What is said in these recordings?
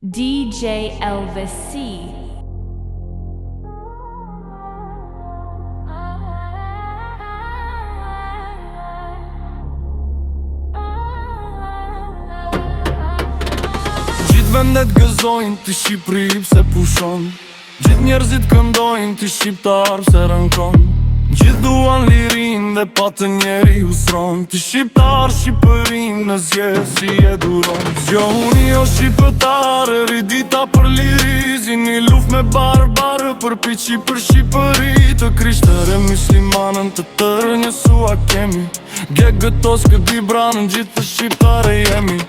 DJ Elvis C. Gjithë vendet gëzojnë ti Shqipëri pse pushon, gjithë njerëzit këndojnë ti shqiptar pse rënkon. Gjithë duan lirin dhe pa të njeri usron, ti shqiptar Shqipërin në zje si e duron. Zgjohuni o shqipëtare, ridita për liri, zini luft me barbarë për piqi për Shqipëri. Të krishtër e muslimanën të tërë njësua kemi, gegëtos këtë branën gjithë të shqiptare jemi.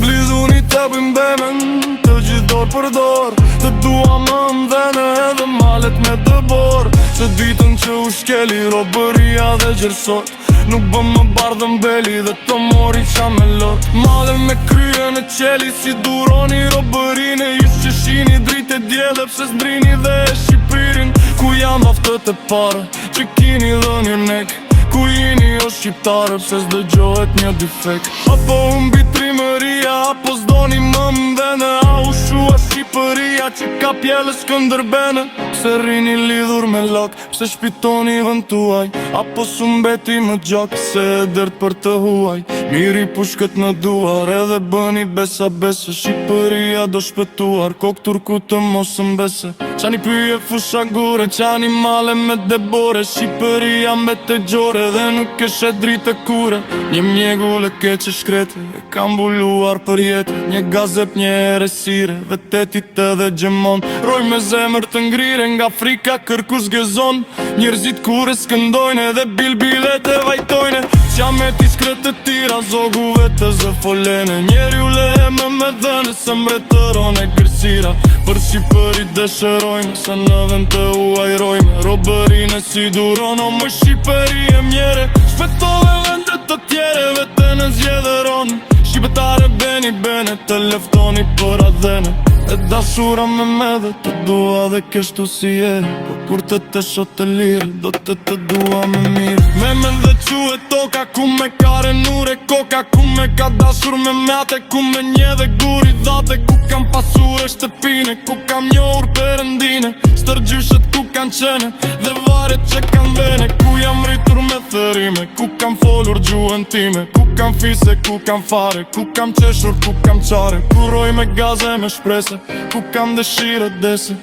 Blidhuni të bëjmë bemen, të gjithë dorë për dorë, të dua më ndene edhe malet me dëbor. Se ditën që u shkeli robëria dhe gjersot, nuk bëm më bardhën beli dhe të mori qa me lot. Male me krye në qeli si duroni robërine, ju që shini dritë e djele pse s'ndrini dhe e Shqipirin. Ku jam aftët e pare që kini dhe një nek, ku jini o shqiptare pse s'dëgjohet një defekt. Apo humbi trimëria, apo s'doni më mdene, a u shua Shqipëria që ka pjellës Skënderbene. Pse rini lidhur me lak, pse shpitoni vend tuaj, apo su mbeti më gjak se e dert për të huaj. Miri pushkët në duar edhe bëni besa bese, Shqipëria do shpëtuar, kok turku të mos mbese. Qani pyje fusha gure, qani male me debore, Shqipëria mbet e gjore dhe nuk eshe dritë e kure. Një mjegull e keqe shkrete, e kam buluar për jetë, një gazep, një eresire, vetetit edhe gjemon. Roj me zemër të ngrire, nga Afrika kërkus gëzon, njerëzit kure s'këndojnë edhe bilbilet e vajtojnë. Qa me ti skret të tira, zogu vete zë folene, njeri u lehe me dhene, se mbretëron e gërsira. Për Shqipëri dëshërojnë, se në vend të uajrojnë, robërin e si duron, o më Shqipëri e mjere. Shpetove vendet të tjere, vete në zjedheron, shqipetare beni bene, të leftoni për adhene. E dashura me medhe, të dua dhe kështu si e, po kur të shot të lirë, do të dua me mirë. Me men dhe quhe toka, ku me kare nure koka, ku me ka dashur me mjate, ku me nje dhe guri dhate, ku kam pasur e shtëpine, ku kam njohur përëndine, stërgjyshet ku kanë qene, dhe varet që kanë vene, ku jam rritur me thërime, ku kam folur gjuhën time, ku kam fise, ku kam fare, ku kam qeshur, ku kam qare, ku roj me gaze me shprese, ku kam dëshire dese.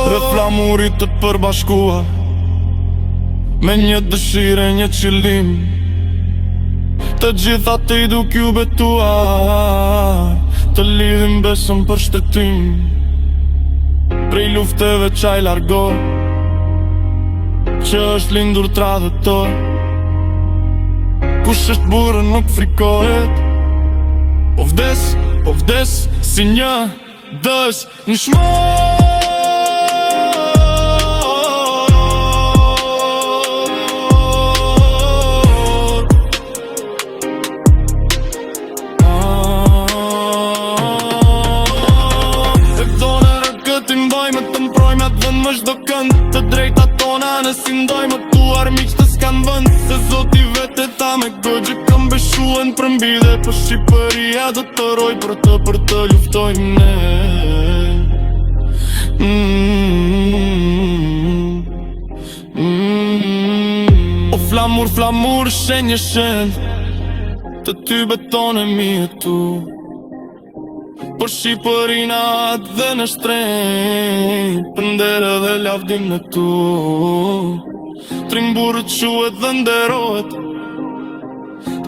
Rreth flamurit të përbashkua, me një dëshire, një qëllim, të gjitha të i duk ju betuar, të lidhim besëm për shtetim, prej lufteve qaj largo, që është lindur tradhëtor. Kush është burë nuk frikohet, po vdes si një dësh në shmor. E këtone rëkët i mbajme të mprojme të vënd më shdo kënd, të drejta tona në si ndojme tu armiq të s'kan vënd. Se zoti vete ta me gojgjë kam beshuën për mbi dhe për Shqipëria do të roj për të luftojnë ne. O flamur, flamur, shenje shend, të ty betone mi e tu, për Shqipërina atë dhe në shtrenjë, për ndere dhe lavdim në tu. Trimburët shuet dhe nderohet,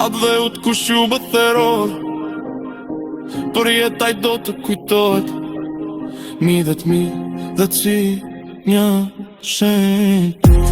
atë dhe ut kush ju bëtherot, për jetaj do të kujtohet, mi dhe t'mi dhe t'si një shenjë.